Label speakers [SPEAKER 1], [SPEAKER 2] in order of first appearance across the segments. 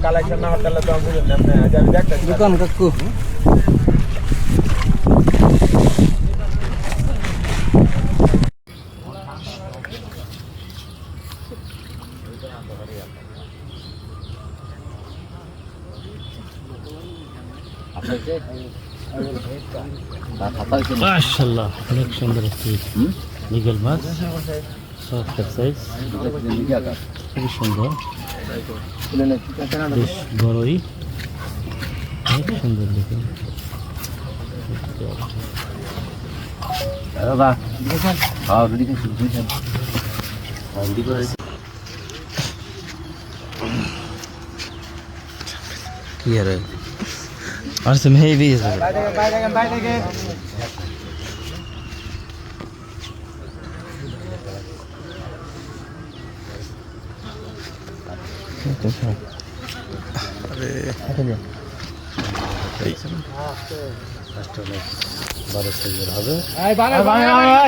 [SPEAKER 1] Collection না হতে তো আমি বুঝলাম না আমি দেখতে
[SPEAKER 2] দোকান কাকু মাশাআল্লাহ অনেক সুন্দর একটি নিগেল মাছ সফট সাইজ খুবই সুন্দর বেশ বড়ই অনেক সুন্দর দেখুন কি আর আর সে হেভি আছে
[SPEAKER 1] বাই দেখেন
[SPEAKER 2] আরে এই কাস্টমার 12 সাইজের হবে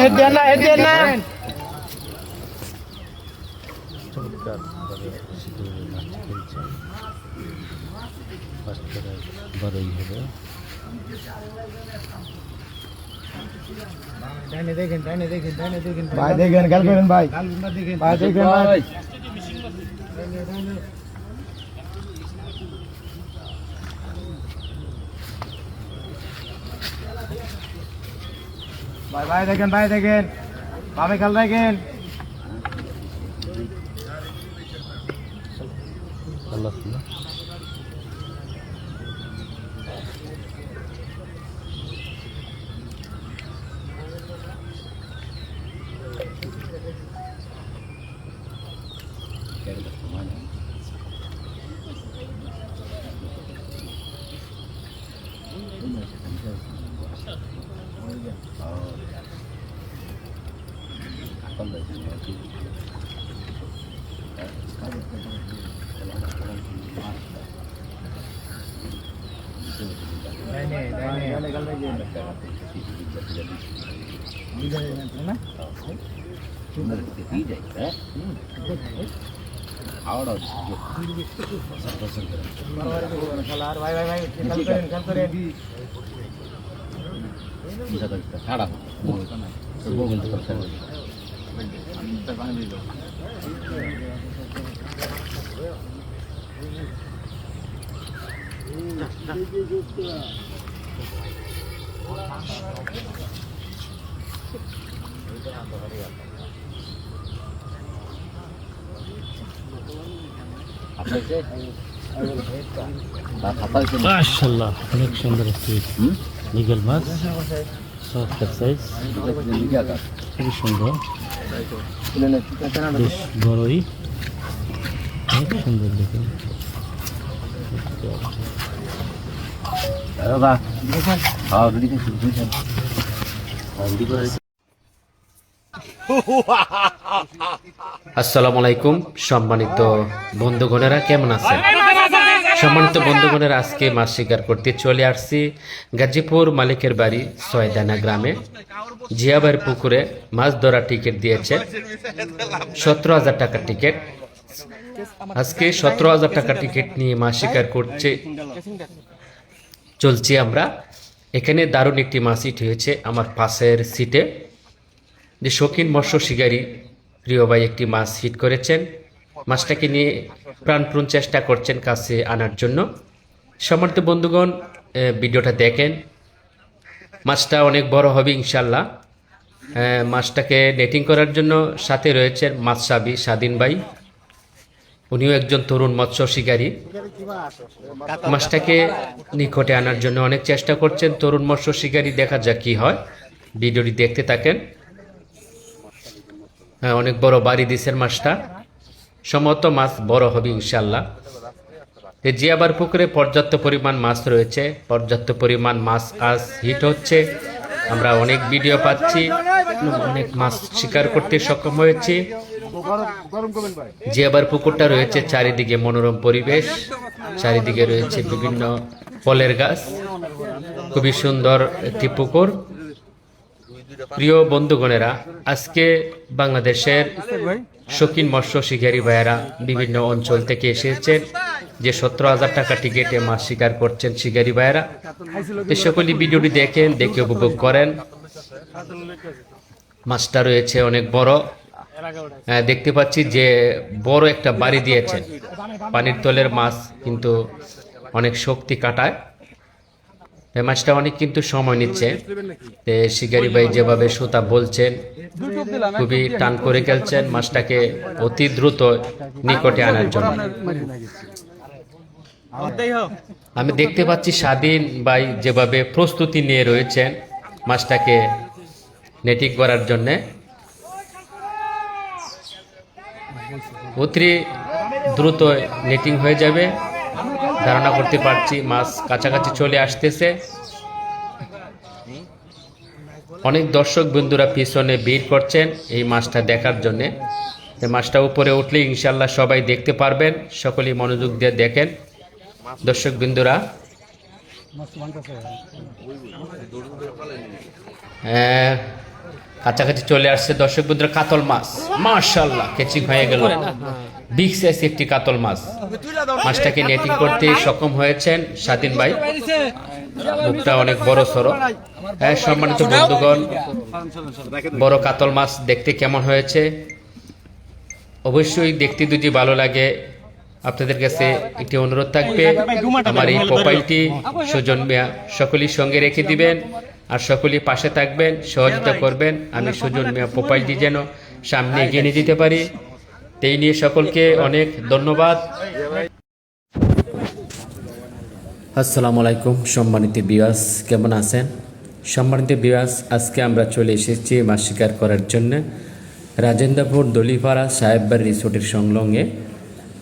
[SPEAKER 1] হেড দেন না
[SPEAKER 2] চমৎকার বড়ই হবে
[SPEAKER 1] দেখেন ভাই দেখেন গাল করেন ভাই দেখেন ভাই ভাই দেখেন বামে খেল দেখেন
[SPEAKER 2] আল্লাহ মাশাআল্লাহ অনেক সুন্দর একটি নিগেল মাছ সফট সাইজ খুবই সুন্দর বেশ বড়ই অনেক সুন্দর দেখুন
[SPEAKER 3] আসসালামু আলাইকুম সম্মানিত বন্ধুগণেরা কেমন আছেন? সম্মানিত বন্ধুগণেরা আজকে মাছ শিকার করতে চলে আসছি গাজীপুর মালিকের বাড়ি ছয়দানা গ্রামে। জিয়াবাইয়ের পুকুরে মাছ ধরা টিকিট দিয়েছে 17,000 টাকার টিকিট। আজকে 17,000 টাকার টিকিট নিয়ে মাছ শিকার করছে চলছি আমরা। এখানে দারুণ একটি মাছ হিট হয়েছে আমার পাশের সিটে। যে শৌখিন মৎস্য শিকারী প্রিয় ভাই একটি মাছ হিট করেছেন, মাছটাকে নিয়ে প্রাণপণ চেষ্টা করছেন কাছে আনার জন্য। সম্মানিত বন্ধুগণ ভিডিওটা দেখেন, মাছটা অনেক বড় হবে ইনশাল্লাহ। মাছটাকে নেটিং করার জন্য সাথে রয়েছেন মাছসাবি স্বাধীন ভাই, উনিও একজন তরুণ মৎস্য শিকারী। মাছটাকে নিকটে আনার জন্য অনেক চেষ্টা করছেন তরুণ মৎস্য শিকারী। দেখা যাক কি হয়, ভিডিওটি দেখতে থাকেন। হ্যাঁ, অনেক বড় বাড়ি দিছেন মাছটা, সম্ভবত মাছ বড় হবে ইনশাল্লাহ। জিয়াবার পুকুরে পর্যাপ্ত পরিমাণ মাছ রয়েছে, পর্যাপ্ত পরিমাণ মাছ আজ হিট হচ্ছে। আমরা অনেক ভিডিও পাচ্ছি, অনেক মাছ শিকার করতে সক্ষম হয়েছি। জিয়াবার পুকুরটা রয়েছে চারিদিকে মনোরম পরিবেশ, চারিদিকে রয়েছে বিভিন্ন ফলের গাছ, খুবই সুন্দর একটি পুকুর। প্রিয় বন্ধুগণেরা, আজকে বাংলাদেশের শৌখিন মৎস্য শিকারী ভাইয়েরা বিভিন্ন অঞ্চল থেকে এসেছেন যে 17,000 টাকা টিকিটে মাছ শিকার করছেন শিকারী ভাইয়েরা। তো সকলেই ভিডিওটি দেখেন, দেখে উপভোগ করেন। মাছটা রয়েছে অনেক বড়, দেখতে পাচ্ছি যে বড় একটা বাড়ি দিয়েছেন। পানির তলের মাছ কিন্তু অনেক শক্তি কাটায়। এই মাছটা অনেক কিন্তু সময় নিচ্ছে। শিকারী ভাই যেভাবে সুতা বলছেন, খুবই টান করে খেলছেন মাছটাকে অতি দ্রুত নিকটে আনার জন্য। আমি দেখতে পাচ্ছি স্বাধীন ভাই যেভাবে প্রস্তুতি নিয়ে রয়েছেন মাছটাকে নেটিং করার জন্যে। অতি দ্রুত নেটিং হয়ে যাবে ধারণা করতে পারছি। মাছ কাছাকাছি চলে আসতেছে। অনেক দর্শক বন্ধুরা পিছনে ভিড় করছেন এই মাছটা দেখার জন্য। মাছটা উপরে উঠলে ইনশাল্লাহ সবাই দেখতে পারবেন। সকলেই মনোযোগ দিয়ে দেখেন দর্শক বন্ধুরা। কাছাকাছি চলে আসছে দর্শক বন্ধুরা। কাতল মাছ মাশাআল্লাহ ক্যাচিং হয়ে গেল। বিগ সাইজ একটি কাতল মাছ। মাছটাকে নেটিং করতে সক্ষম হয়েছেন স্বাধীন ভাই। মুখটা অনেক বড় সড়ো। সম্মানিত বন্ধুগণ, বড় কাতল মাছ দেখতে কেমন হয়েছে অবশ্যই দেখতে যদি ভালো লাগে আপনাদের কাছে একটি অনুরোধ থাকবে, আমার এই প্রোফাইলটি সুজন মিয়া সকলেই সঙ্গে রেখে দিবেন আর সকলেই পাশে থাকবেন, সহযোগিতা করবেন। আমি সুজন মিয়া প্রোফাইলটি যেন সামনে এগিয়ে নিয়ে যেতে পারি। এই নিয়ে সকলকে অনেক ধন্যবাদ। আসসালামু আলাইকুম সম্মানিত ভিউয়ার্স, কেমন আছেন? সম্মানিত ভিউয়ার্স, আজকে আমরা চলে এসেছি মাছ শিকার করার জন্য রাজেন্দ্রপুর দলিপাড়া সাহেববাড়ি রিসোর্টের সংলগ্নে।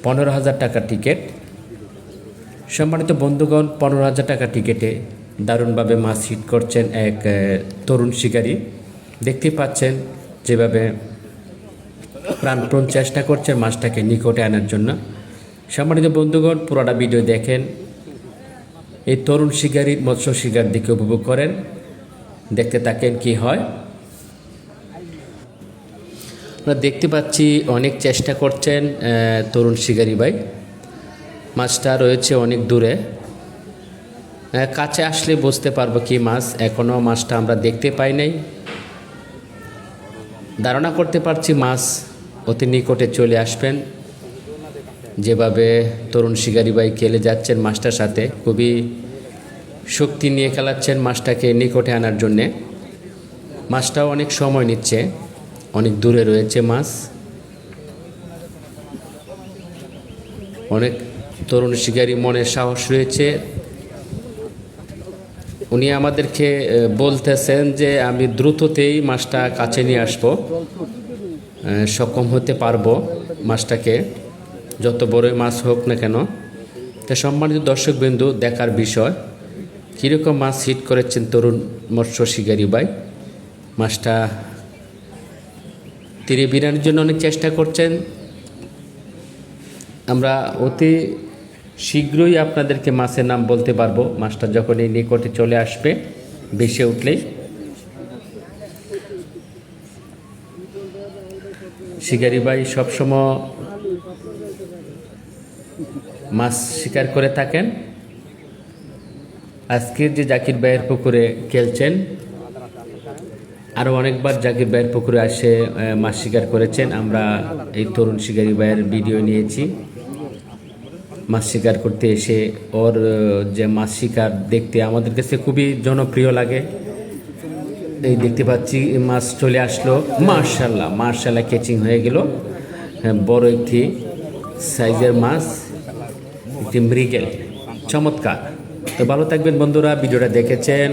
[SPEAKER 3] 15,000 টাকা টিকিট। সম্মানিত বন্ধুগণ, 15,000 টাকা টিকিটে দারুণভাবে মাছ হিট করছেন এক তরুণ শিকারী। দেখতে পাচ্ছেন যেভাবে প্রাণপণ চেষ্টা করছেন মাছটাকে নিকটে আনার জন্য। সম্মানিত বন্ধুগণ, পুরোটা ভিডিও দেখেন। এই তরুণ শিকারী মৎস্য শিকার দিকে উপভোগ করেন, দেখতে থাকেন কি হয়। আমরা দেখতে পাচ্ছি অনেক চেষ্টা করছেন তরুণ শিকারী ভাই। মাছটা রয়েছে অনেক দূরে, কাছে আসলে বুঝতে পারবো কি মাছ। এখনও মাছটা আমরা দেখতে পাই নাই। ধারণা করতে পারছি মাছ অতি নিকটে চলে আসবেন। যেভাবে তরুণ শিকারী ভাই খেলে যাচ্ছেন মাছটার সাথে, খুবই শক্তি নিয়ে খেলাচ্ছেন মাছটাকে নিকটে আনার জন্যে। মাছটাও অনেক সময় নিচ্ছে, অনেক দূরে রয়েছে মাছ। অনেক তরুণ শিকারী মনে সাহস রয়েছে। উনি আমাদেরকে বলতেছেন যে আমি দ্রুততেই মাছটা কাছে নিয়ে আসবো, সক্ষম হতে পারবো মাছটাকে, যত বড়ই মাছ হোক না কেন। তা সম্মানিত দর্শকবৃন্দু, দেখার বিষয় কীরকম মাছ হিট করেছেন তরুণ মৎস্য শিকারী ভাই। মাছটা তীরে বিরানোর জন্য অনেক চেষ্টা করছেন। আমরা অতি শীঘ্রই আপনাদেরকে মাছের নাম বলতে পারবো মাছটা যখন এই নিকটে চলে আসবে, ভেসে উঠলেই। শিকারী ভাই সবসময় মাছ শিকার করে থাকেন। আজকের যে জাকির ভাইয়ের পুকুরে খেলছেন, আরও অনেকবার জাকির ভাইয়ের পুকুরে আসে মাছ শিকার করেছেন। আমরা এই তরুণ শিকারী ভাইয়ের ভিডিও নিয়েছি। মাছ শিকার করতে এসে ওর যে মাছ শিকার দেখতে আমাদের কাছে খুবই জনপ্রিয় লাগে। এই দেখতে পাচ্ছি মাছ চলে আসলো, মার্শাল্লাহ মার্শাল্লাহ ক্যাচিং হয়ে গেল। বড় একটি সাইজের মাছ, একটি মৃগেল, চমৎকার। তো ভালো থাকবেন বন্ধুরা, ভিডিওটা দেখেছেন